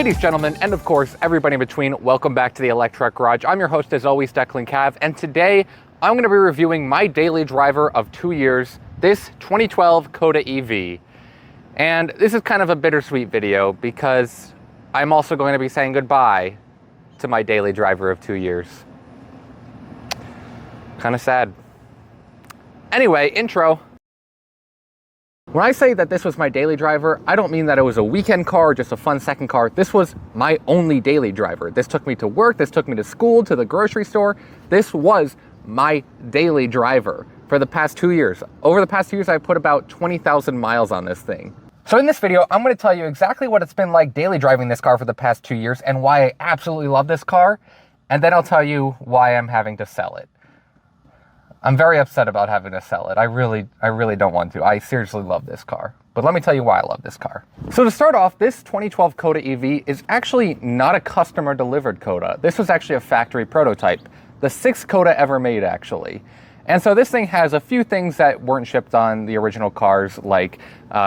Ladies, gentlemen, and of course, everybody in between, welcome back to the Electrek Garage. I'm your host, as always, Declan Cav, and today I'm going to be reviewing my daily driver of 2 years, this 2012 Coda EV. And this is kind of a bittersweet video because I'm also going to be saying goodbye to my daily driver of 2 years. Kind of sad. Anyway, intro. When I say that this was my daily driver, I don't mean that it was a weekend car or just a fun second car. This was my only daily driver. This took me to work, this took me to school, to the grocery store. This was my daily driver for the past 2 years. Over the past 2 years, I put about 20,000 miles on this thing. So in this video, I'm going to tell you exactly what it's been like daily driving this car for the past 2 years and why I absolutely love this car. And then I'll tell you why I'm having to sell it. I'm very upset about having to sell it. I really don't want to. I seriously love this car. But let me tell you why I love this car. So to start off, this 2012 Coda EV is actually not a customer delivered Coda. This was actually a factory prototype. The 6th Coda ever made, actually. And so this thing has a few things that weren't shipped on the original cars, like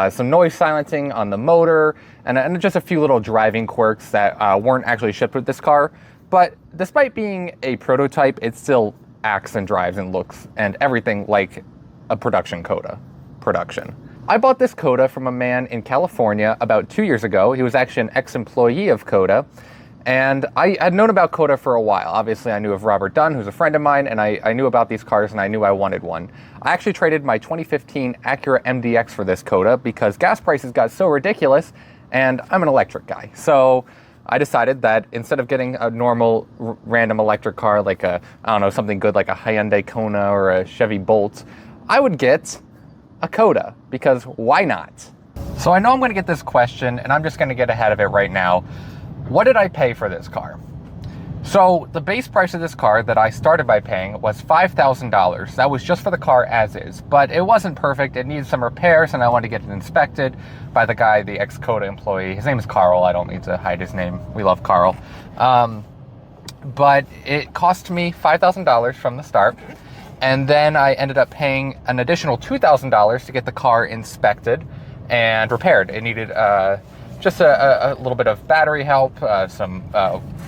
some noise silencing on the motor, and just a few little driving quirks that weren't actually shipped with this car. But despite being a prototype, it still acts and drives and looks and everything like a production Coda production. I bought this Coda from a man in California about 2 years ago. He was actually an ex-employee of Coda, and I had known about Coda for a while. Obviously, I knew of Robert Dunn, who's a friend of mine, and I knew about these cars, and I knew I wanted one. I actually traded my 2015 Acura MDX for this Coda because gas prices got so ridiculous, and I'm an electric guy. So I decided that instead of getting a normal random electric car like I don't know, something good like a Hyundai Kona or a Chevy Volt, I would get a Coda, because why not? So I know I'm going to get this question, and I'm just going to get ahead of it right now. What did I pay for this car? So the base price of this car that I started by paying was $5,000. That was just for the car as is, but it wasn't perfect. It needed some repairs, and I wanted to get it inspected by the guy, the ex-Coda employee. His name is Carl. I don't need to hide his name. We love Carl. But it cost me $5,000 from the start, and then I ended up paying an additional $2,000 to get the car inspected and repaired. It needed just a little bit of battery help, some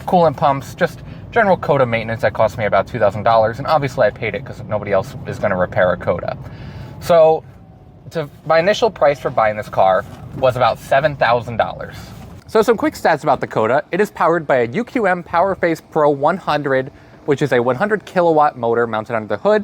coolant pumps, just general Coda maintenance that cost me about $2,000, and obviously I paid it because nobody else is going to repair a Coda. So my initial price for buying this car was about $7,000. So some quick stats about the Coda. It is powered by a UQM PowerPhase Pro 100, which is a 100 kilowatt motor mounted under the hood,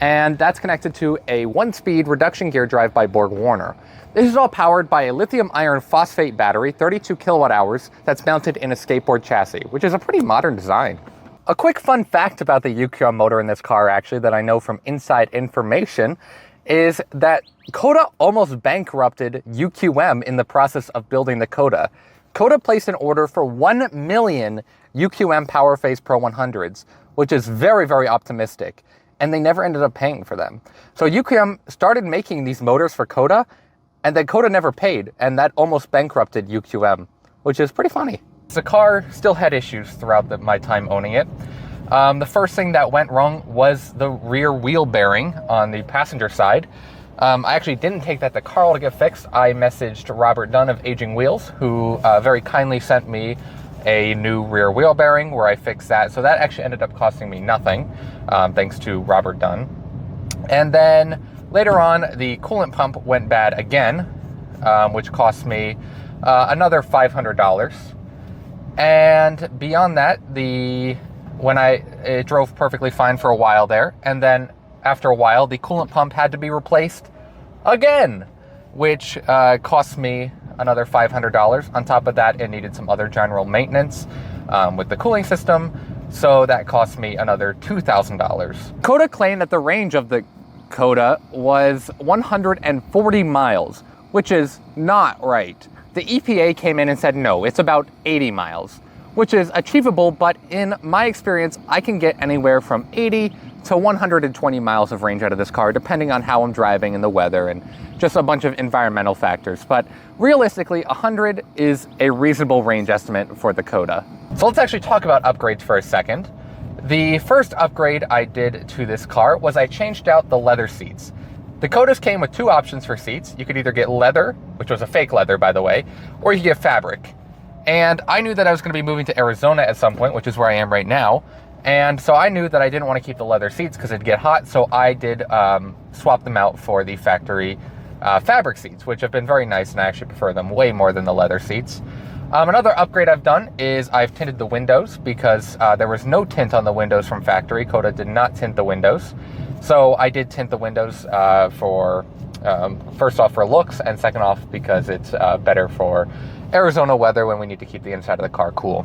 and that's connected to a 1-speed reduction gear drive by Borg-Warner. This is all powered by a lithium iron phosphate battery, 32 kilowatt hours, that's mounted in a skateboard chassis, which is a pretty modern design. A quick fun fact about the UQM motor in this car, actually, that I know from inside information, is that Coda almost bankrupted UQM in the process of building the Coda. Coda placed an order for 1 million UQM PowerPhase Pro 100s, which is very, very optimistic, and they never ended up paying for them. So UQM started making these motors for Coda, and then Coda never paid, and that almost bankrupted UQM, which is pretty funny. The car still had issues throughout my time owning it. The first thing that went wrong was the rear wheel bearing on the passenger side. I actually didn't take that to Carl to get fixed. I messaged Robert Dunn of Aging Wheels, who very kindly sent me a new rear wheel bearing where I fixed that. So that actually ended up costing me nothing, thanks to Robert Dunn. And then later on, the coolant pump went bad again, which cost me another $500. And beyond that, it drove perfectly fine for a while there, and then after a while, the coolant pump had to be replaced again, which cost me another $500. On top of that, it needed some other general maintenance with the cooling system, so that cost me another $2,000. Coda claimed that the range of the Coda was 140 miles, which is not right. The EPA came in and said, no, it's about 80 miles, which is achievable, but in my experience, I can get anywhere from 80 to 120 miles of range out of this car, depending on how I'm driving and the weather and just a bunch of environmental factors. But realistically, 100 is a reasonable range estimate for the Coda. So let's actually talk about upgrades for a second. The first upgrade I did to this car was I changed out the leather seats. The Codas came with two options for seats. You could either get leather, which was a fake leather, by the way, or you could get fabric. And I knew that I was going to be moving to Arizona at some point, which is where I am right now. And so I knew that I didn't want to keep the leather seats because it'd get hot. So I did swap them out for the factory fabric seats, which have been very nice, and I actually prefer them way more than the leather seats. Another upgrade I've done is I've tinted the windows because there was no tint on the windows from factory. Coda did not tint the windows. So I did tint the windows for, first off for looks, and second off because it's better for Arizona weather when we need to keep the inside of the car cool.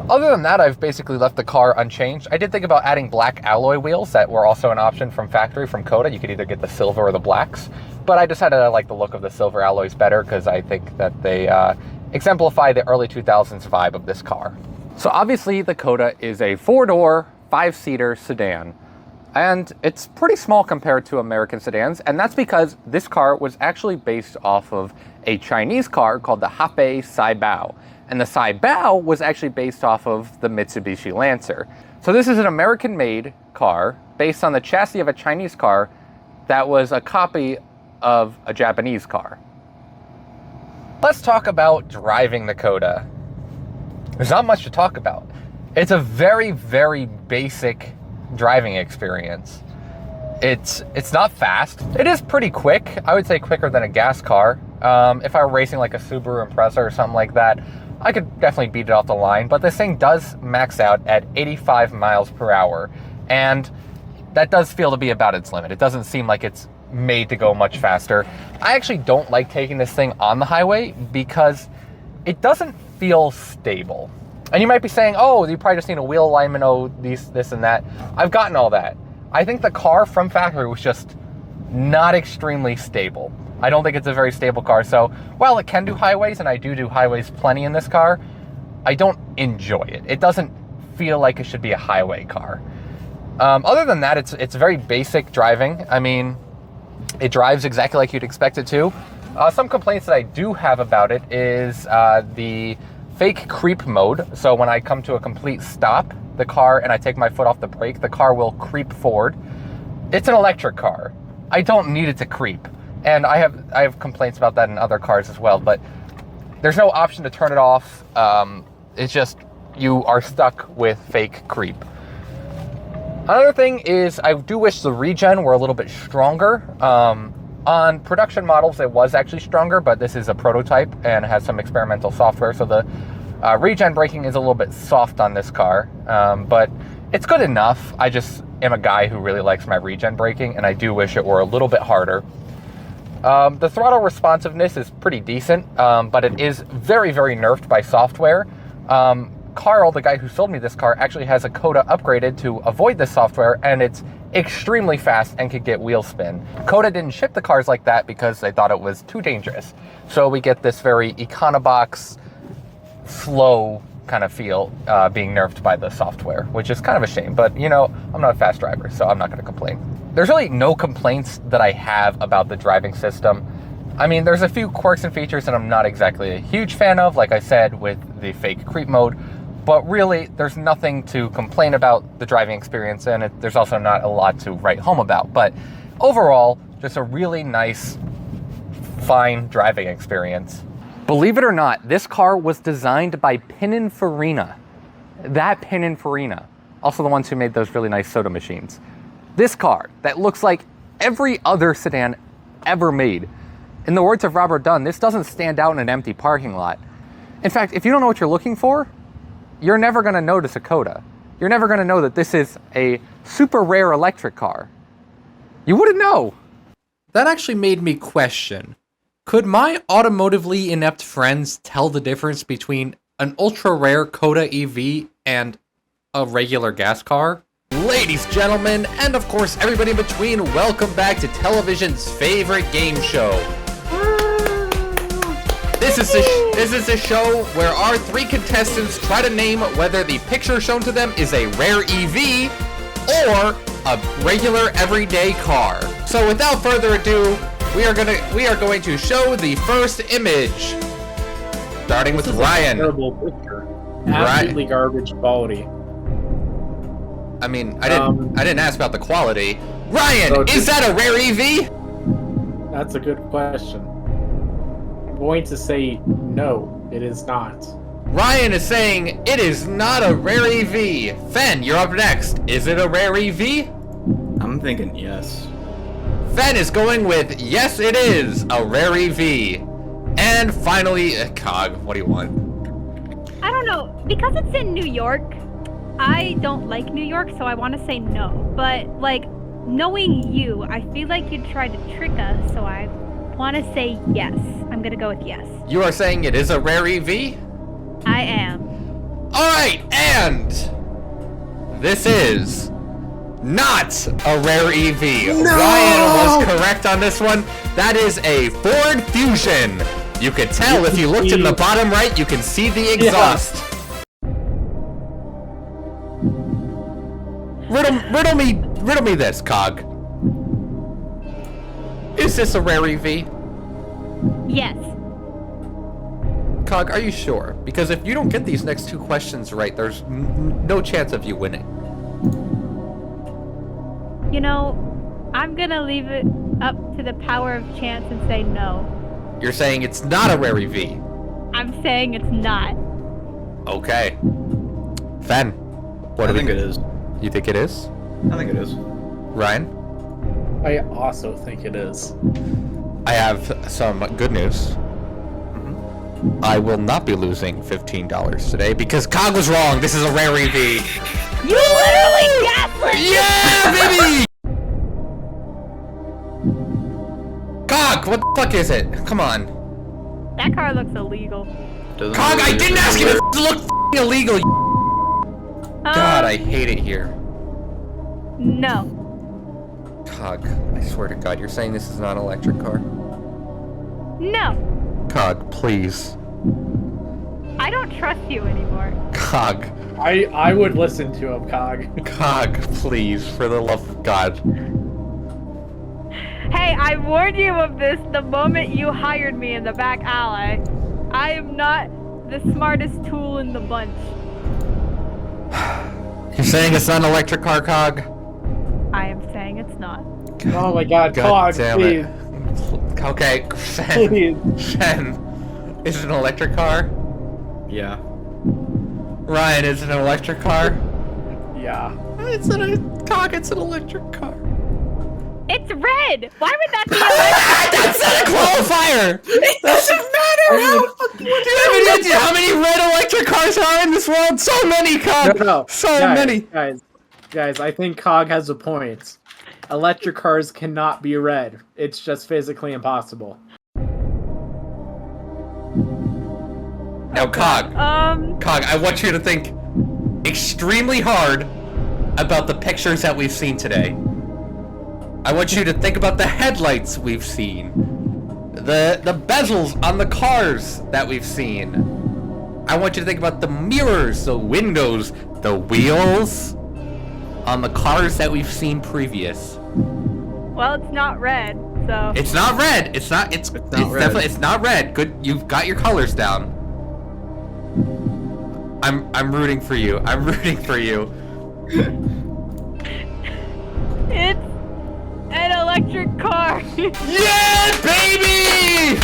Other than that, I've basically left the car unchanged. I did think about adding black alloy wheels that were also an option from factory from Coda. You could either get the silver or the blacks, but I decided I like the look of the silver alloys better because I think that they exemplify the early 2000s vibe of this car. So obviously the Coda is a 4-door, 5-seater sedan, and it's pretty small compared to American sedans, and that's because this car was actually based off of a Chinese car called the Hefei Saibao. And the Saibao was actually based off of the Mitsubishi Lancer. So this is an American-made car based on the chassis of a Chinese car that was a copy of a Japanese car. Let's talk about driving the Coda. There's not much to talk about. It's a very, very basic driving experience. It's not fast. It is pretty quick. I would say quicker than a gas car. If I were racing like a Subaru Impreza or something like that, I could definitely beat it off the line, but this thing does max out at 85 miles per hour, and that does feel to be about its limit. It doesn't seem like it's made to go much faster. I actually don't like taking this thing on the highway because it doesn't feel stable. And you might be saying, oh, you probably just need a wheel alignment, oh, this and that. I've gotten all that. I think the car from factory was just not extremely stable. I don't think it's a very stable car. So while it can do highways, and I do highways plenty in this car, I don't enjoy it. It doesn't feel like it should be a highway car. Other than that, it's very basic driving. I mean, it drives exactly like you'd expect it to. Some complaints that I do have about it is the fake creep mode. So when I come to a complete stop, the car, and I take my foot off the brake, the car will creep forward. It's an electric car. I don't need it to creep. And I have complaints about that in other cars as well, but there's no option to turn it off. It's just, you are stuck with fake creep. Another thing is, I do wish the regen were a little bit stronger. On production models, it was actually stronger, but this is a prototype and has some experimental software, so the regen braking is a little bit soft on this car, but it's good enough. I just am a guy who really likes my regen braking, and I do wish it were a little bit harder. The throttle responsiveness is pretty decent, but it is very, very nerfed by software. Carl, the guy who sold me this car, actually has a Coda upgraded to avoid this software, and it's extremely fast and could get wheel spin. Coda didn't ship the cars like that because they thought it was too dangerous. So we get this very econobox, slow kind of feel being nerfed by the software, which is kind of a shame. But, you know, I'm not a fast driver, so I'm not going to complain. There's really no complaints that I have about the driving system. I mean, there's a few quirks and features that I'm not exactly a huge fan of, like I said, with the fake creep mode, but really there's nothing to complain about the driving experience, and there's also not a lot to write home about. But overall, just a really nice, fine driving experience. Believe it or not, this car was designed by Pininfarina. That Pininfarina. Also the ones who made those really nice soda machines. This car, that looks like every other sedan ever made. In the words of Robert Dunn, this doesn't stand out in an empty parking lot. In fact, if you don't know what you're looking for, you're never gonna notice a Coda. You're never gonna know that this is a super rare electric car. You wouldn't know. That actually made me question, could my automotively inept friends tell the difference between an ultra rare Coda EV and a regular gas car? Ladies, gentlemen, and of course everybody in between, welcome back to television's favorite game show. This is a show where our three contestants try to name whether the picture shown to them is a rare EV or a regular everyday car. So without further ado, we are going to show the first image. Starting with Ryan. Terrible picture. Absolutely garbage quality. I mean, I didn't ask about the quality. Ryan, so is that a rare EV? That's a good question. I'm going to say no. It is not. Ryan is saying it is not a rare EV. Fen, you're up next. Is it a rare EV? I'm thinking yes. Fen is going with yes, it is a rare EV. And finally, Cog, what do you want? I don't know. Because it's in New York, I don't like New York, so I want to say no. But, like, knowing you, I feel like you tried to trick us, so I want to say yes. I'm going to go with yes. You are saying it is a rare EV? I am. Alright, and this is not a rare EV. No! Ryan was correct on this one. That is a Ford Fusion. You can tell if you looked in the bottom right, you can see the exhaust. Riddle me this, Cog. Is this a rare EV? Yes. Cog, are you sure? Because if you don't get these next two questions right, there's no chance of you winning. You know, I'm going to leave it up to the power of chance and say no. You're saying it's not a rare EV? I'm saying it's not. Okay. Fen, what do I we think it is. You think it is? I think it is. Ryan? I also think it is. I have some good news. I will not be losing $15 today because Cog was wrong. This is a rare EV. You literally guessed! Yeah, baby! Cog, what the fuck is it? Come on. That car looks illegal. Doesn't Cog, I really didn't look ask you to weird. look illegal. God, I hate it here. No. Cog, I swear to God, you're saying this is not an electric car? No. Cog, please. I don't trust you anymore. Cog. I would listen to him, Cog. Cog, please, for the love of God. Hey, I warned you of this the moment you hired me in the back alley. I am not the smartest tool in the bunch. You're saying it's not an electric car, Cog? I am saying it's not. Oh my God, God Cog, damn please. it. Okay, Shen. Please. Shen. Is it an electric car? Yeah. Ryan, is it an electric car? Yeah. It's an electric car. It's red! Why would that be a red? That's not a qualifier! It doesn't matter! Do you have any idea how many red electric cars are in this world? So many, Cog! No. So guys, many! Guys, I think Cog has a point. Electric cars cannot be red. It's just physically impossible. Now, Cog, Cog, I want you to think extremely hard about the pictures that we've seen today. I want you to think about the headlights we've seen. The bezels on the cars that we've seen. I want you to think about the mirrors, the windows, the wheels on the cars that we've seen previous. well, it's not red, so... It's not red. It's not red. Definitely it's not red. Good, you've got your colors down. I'm rooting for you. I'm rooting for you. It's an electric car! Yeah, baby!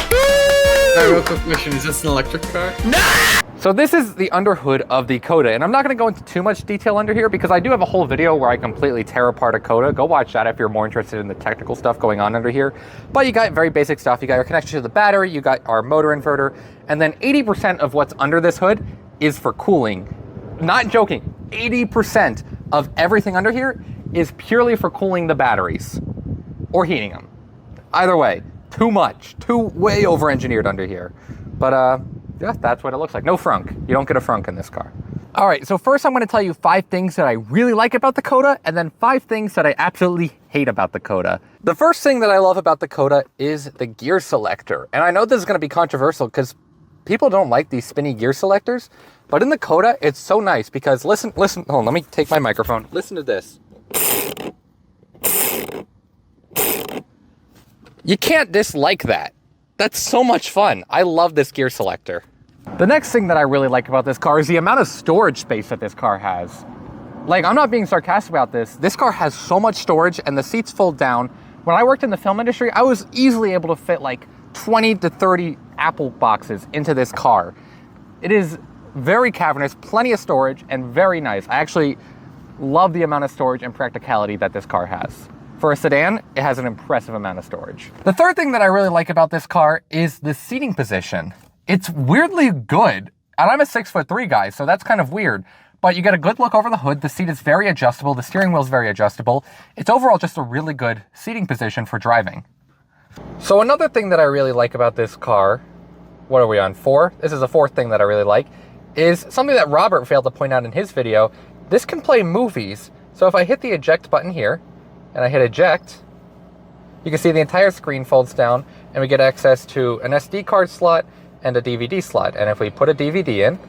Alright, real quick question. Is this an electric car? Nah! So this is the underhood of the Coda, and I'm not going to go into too much detail under here because I do have a whole video where I completely tear apart a Coda. Go watch that if you're more interested in the technical stuff going on under here. But you got very basic stuff. You got your connection to the battery, you got our motor inverter, and then 80% of what's under this hood is for cooling. Not joking, 80% of everything under here is purely for cooling the batteries or heating them. Either way, too much, way over-engineered under here. But yeah, that's what it looks like. No frunk. You don't get a frunk in this car. All right, so first I'm gonna tell you 5 things that I really like about the Coda, and then 5 things that I absolutely hate about the Coda. The first thing that I love about the Coda is the gear selector. And I know this is gonna be controversial because people don't like these spinny gear selectors, but in the Coda, it's so nice because listen, hold on, let me take my microphone. Listen to this. You can't dislike that. That's so much fun. I love this gear selector. The next thing that I really like about this car is the amount of storage space that this car has. Like, I'm not being sarcastic about this. This car has so much storage and the seats fold down. When I worked in the film industry, I was easily able to fit like 20 to 30 Apple boxes into this car. It is very cavernous, plenty of storage, and very nice. I actually love the amount of storage and practicality that this car has. For a sedan, it has an impressive amount of storage. The third thing that I really like about this car is the seating position. It's weirdly good, and I'm a 6'3" guy, so that's kind of weird. But you get a good look over the hood. The seat is very adjustable. The steering wheel is very adjustable. It's overall just a really good seating position for driving. So another thing that I really like about this car, what are we on, 4? This is the 4th thing that I really like, is something that Robert failed to point out in his video. This can play movies. So if I hit the eject button here, and I hit eject, you can see the entire screen folds down, and we get access to an SD card slot and a DVD slot. And if we put a DVD in,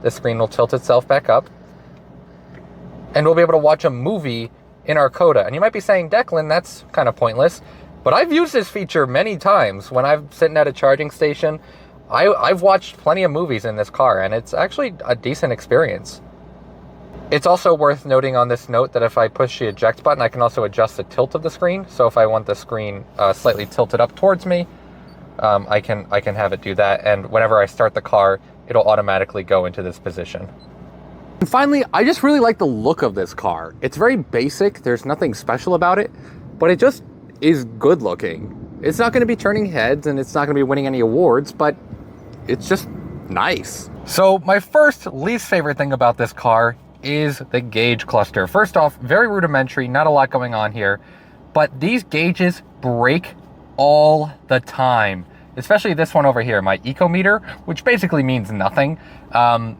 the screen will tilt itself back up, and we'll be able to watch a movie in our Coda. And you might be saying, Declan, that's kind of pointless. But I've used this feature many times. When I'm sitting at a charging station, I've watched plenty of movies in this car, and it's actually a decent experience. It's also worth noting on this note that if I push the eject button, I can also adjust the tilt of the screen. So if I want the screen slightly tilted up towards me, I can have it do that. And whenever I start the car, it'll automatically go into this position. And finally, I just really like the look of this car. It's very basic. There's nothing special about it, but it just is good looking. It's not going to be turning heads, and it's not going to be winning any awards, but it's just nice. So my first least favorite thing about this car is the gauge cluster. First off, very rudimentary, not a lot going on here, but these gauges break all the time. Especially this one over here, my eco meter, which basically means nothing,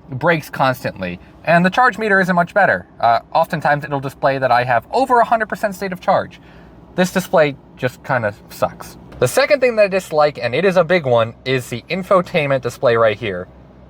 breaks constantly. And the charge meter isn't much better. Oftentimes it'll display that I have over 100% state of charge. This display just kind of sucks. The second thing that I dislike, and it is a big one, is the infotainment display right here.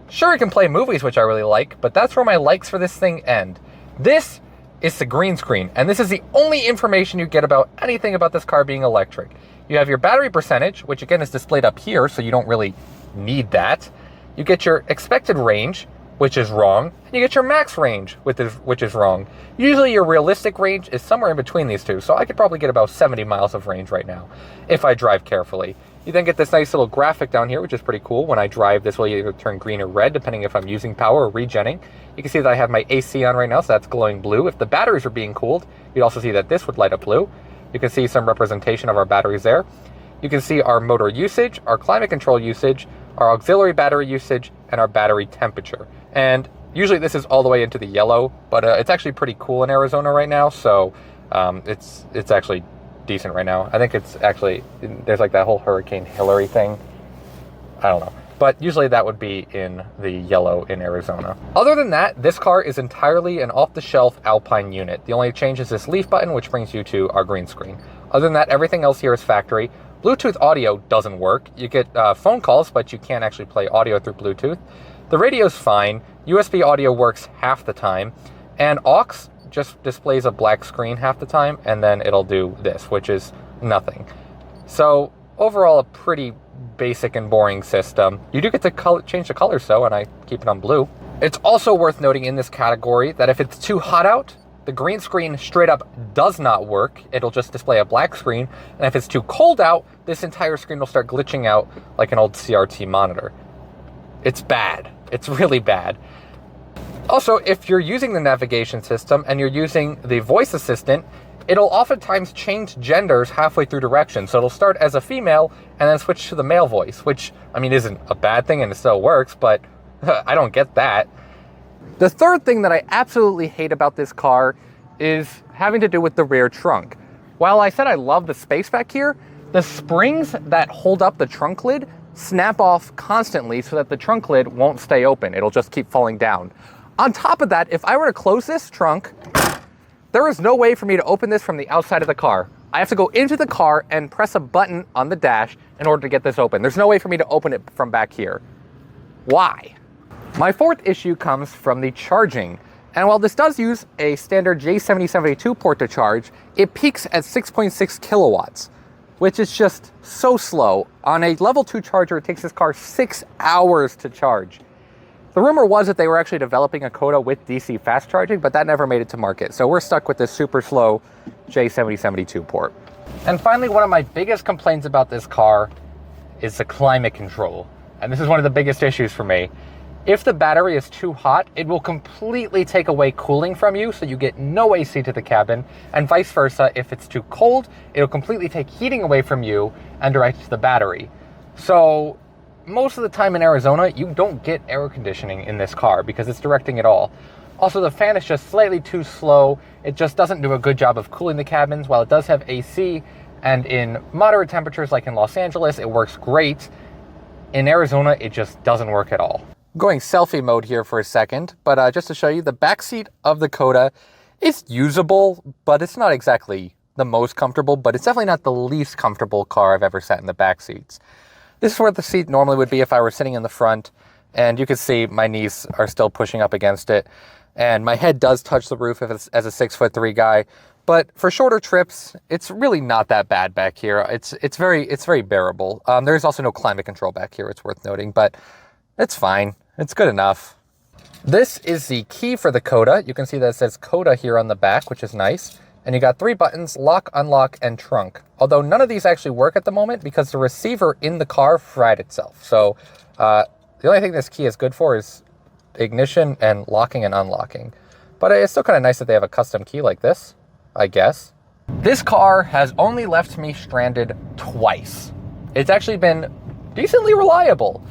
Sure, it can play movies, which I really like, but that's where my likes for this thing end. This is the green screen, and this is the only information you get about anything about this car being electric. You have your battery percentage, which again is displayed up here, so you don't really need that. You get your expected range, which is wrong, and you get your max range, which is wrong. Usually your realistic range is somewhere in between these two, so I could probably get about 70 miles of range right now, if I drive carefully. You then get this nice little graphic down here, which is pretty cool. When I drive, this will either turn green or red, depending if I'm using power or regenning. You can see that I have my AC on right now, so that's glowing blue. If the batteries were being cooled, you'd also see that this would light up blue. You can see some representation of our batteries there. You can see our motor usage, our climate control usage, our auxiliary battery usage, and our battery temperature. And usually this is all the way into the yellow, but it's actually pretty cool in Arizona right now, so it's actually decent right now. I think it's actually, there's like that whole Hurricane Hillary thing. I don't know. But usually that would be in the yellow in Arizona. Other than that, this car is entirely an off-the-shelf Alpine unit. The only change is this leaf button, which brings you to our green screen. Other than that, everything else here is factory. Bluetooth audio doesn't work. You get phone calls, but you can't actually play audio through Bluetooth. The radio's fine. USB audio works half the time. And aux just displays a black screen half the time, and then it'll do this, which is nothing. So overall, a pretty basic and boring system. You do get to change the colors though, and I keep it on blue. It's also worth noting in this category that if it's too hot out, the green screen straight up does not work. It'll just display a black screen. And if it's too cold out, this entire screen will start glitching out like an old CRT monitor. It's bad. It's really bad. Also, if you're using the navigation system and you're using the voice assistant, it'll oftentimes change genders halfway through direction. So it'll start as a female and then switch to the male voice, which, I mean, isn't a bad thing and it still works, but I don't get that. The third thing that I absolutely hate about this car is having to do with the rear trunk. While I said I love the space back here, the springs that hold up the trunk lid snap off constantly so that the trunk lid won't stay open. It'll just keep falling down. On top of that, if I were to close this trunk, there is no way for me to open this from the outside of the car. I have to go into the car and press a button on the dash in order to get this open. There's no way for me to open it from back here. Why? My fourth issue comes from the charging. And while this does use a standard J7072 port to charge, it peaks at 6.6 kilowatts, which is just so slow. On a level 2 charger, it takes this car 6 hours to charge. The rumor was that they were actually developing a Coda with DC fast charging, but that never made it to market. So we're stuck with this super slow J7072 port. And finally, one of my biggest complaints about this car is the climate control. And this is one of the biggest issues for me. If the battery is too hot, it will completely take away cooling from you, so you get no AC to the cabin, and vice versa. If it's too cold, it'll completely take heating away from you and direct to the battery. So most of the time in Arizona, you don't get air conditioning in this car because it's directing it all. Also, the fan is just slightly too slow. It just doesn't do a good job of cooling the cabins. While it does have AC, and in moderate temperatures like in Los Angeles, it works great. In Arizona, it just doesn't work at all. Going selfie mode here for a second, but just to show you, the back seat of the Coda is usable, but it's not exactly the most comfortable, but it's definitely not the least comfortable car I've ever sat in the back seats. This is where the seat normally would be if I were sitting in the front, and you can see my knees are still pushing up against it, and my head does touch the roof if it's, as a 6'3" guy, but for shorter trips, it's really not that bad back here. It's very bearable. There's also no climate control back here, it's worth noting, but it's fine. It's good enough. This is the key for the Coda. You can see that it says Coda here on the back, which is nice. And you got 3 buttons: lock, unlock, and trunk. Although none of these actually work at the moment because the receiver in the car fried itself. So the only thing this key is good for is ignition and locking and unlocking. But it's still kind of nice that they have a custom key like this, I guess. This car has only left me stranded twice. It's actually been decently reliable.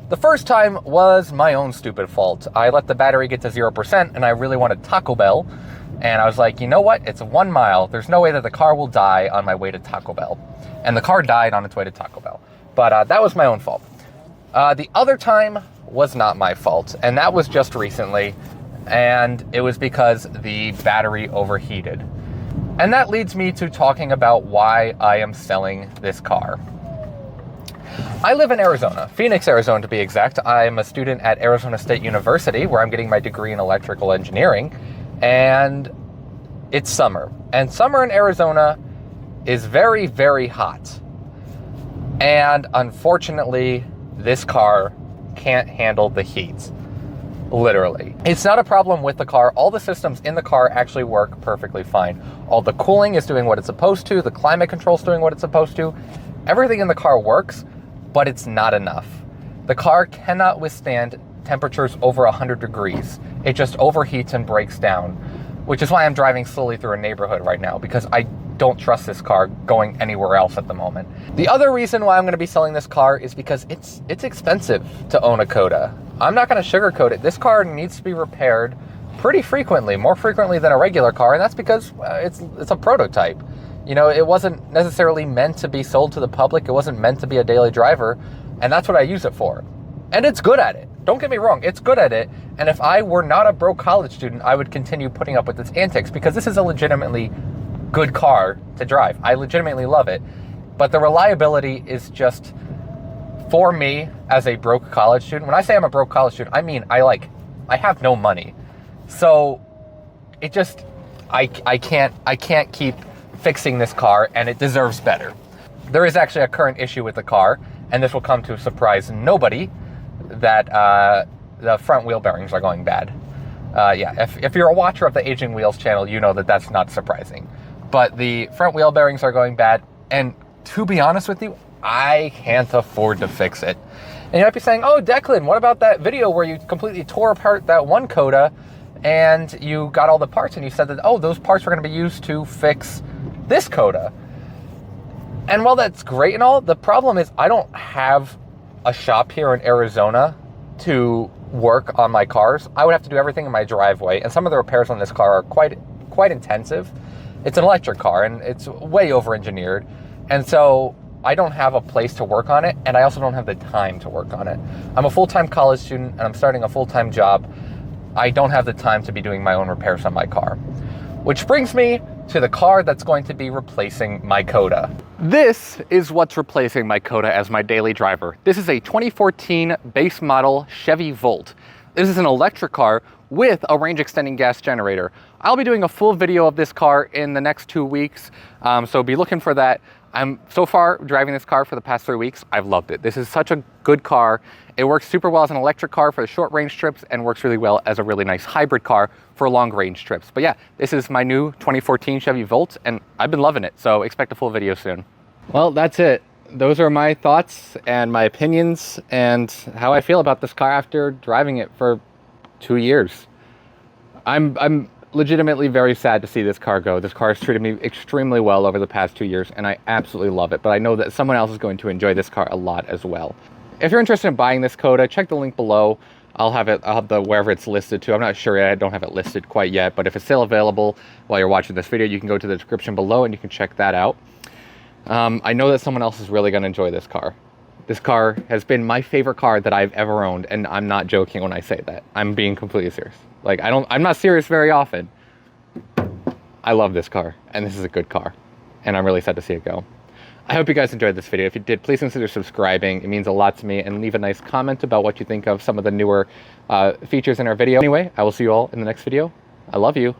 The first time was my own stupid fault. I let the battery get to 0% and I really wanted Taco Bell. And I was like, you know what? It's 1 mile. There's no way that the car will die on my way to Taco Bell. And the car died on its way to Taco Bell. But that was my own fault. The other time was not my fault. And that was just recently. And it was because the battery overheated. And that leads me to talking about why I am selling this car. I live in Arizona, Phoenix, Arizona to be exact. I'm a student at Arizona State University where I'm getting my degree in electrical engineering, and it's summer. And summer in Arizona is very, very hot. And unfortunately, this car can't handle the heat, literally. It's not a problem with the car. All the systems in the car actually work perfectly fine. All the cooling is doing what it's supposed to. The climate control is doing what it's supposed to. Everything in the car works, but it's not enough. The car cannot withstand temperatures over 100 degrees. It just overheats and breaks down, which is why I'm driving slowly through a neighborhood right now, because I don't trust this car going anywhere else at the moment. The other reason why I'm gonna be selling this car is because it's expensive to own a Coda. I'm not gonna sugarcoat it. This car needs to be repaired pretty frequently, more frequently than a regular car, and that's because it's a prototype. You know, it wasn't necessarily meant to be sold to the public. It wasn't meant to be a daily driver, and that's what I use it for. And it's good at it. Don't get me wrong, it's good at it. And if I were not a broke college student, I would continue putting up with its antics because this is a legitimately good car to drive. I legitimately love it. But the reliability is just, for me as a broke college student, when I say I'm a broke college student, I mean I have no money. So it just, I can't keep fixing this car, and it deserves better. There is actually a current issue with the car, and this will come to surprise nobody, that the front wheel bearings are going bad. Yeah, if you're a watcher of the Aging Wheels channel, you know that that's not surprising. But the front wheel bearings are going bad, and to be honest with you, I can't afford to fix it. And you might be saying, oh, Declan, what about that video where you completely tore apart that one Coda and you got all the parts and you said that, oh, those parts were going to be used to fix this Coda? And while that's great and all, the problem is I don't have a shop here in Arizona to work on my cars. I would have to do everything in my driveway, and some of the repairs on this car are quite intensive. It's an electric car, and it's way over-engineered, and so I don't have a place to work on it, and I also don't have the time to work on it. I'm a full-time college student, and I'm starting a full-time job. I don't have the time to be doing my own repairs on my car. Which brings me to the car that's going to be replacing my Coda. This is what's replacing my Coda as my daily driver. This is a 2014 base model Chevy Volt. This is an electric car with a range extending gas generator. I'll be doing a full video of this car in the next 2 weeks, so be looking for that. I'm so far driving this car for the past 3 weeks. I've loved it. This is such a good car. It works super well as an electric car for the short range trips and works really well as a really nice hybrid car for long range trips. But yeah, this is my new 2014 Chevy Volt, and I've been loving it, so expect a full video soon. Well, that's it. those are my thoughts and my opinions and how I feel about this car after driving it for 2 years. I'm legitimately very sad to see this car go. This car has treated me extremely well over the past 2 years, and I absolutely love it, but I know that someone else is going to enjoy this car a lot as well. If you're interested in buying this Coda, check the link below. I'll have the wherever it's listed to. I'm not sure yet. I don't have it listed quite yet, but if it's still available while you're watching this video, you can go to the description below and you can check that out. I know that someone else is really going to enjoy this car. This car has been my favorite car that I've ever owned, and I'm not joking when I say that. I'm being completely serious. Like, I'm not serious very often. I love this car, and this is a good car, and I'm really sad to see it go. I hope you guys enjoyed this video. If you did, please consider subscribing. It means a lot to me, and leave a nice comment about what you think of some of the newer features in our video. Anyway, I will see you all in the next video. I love you.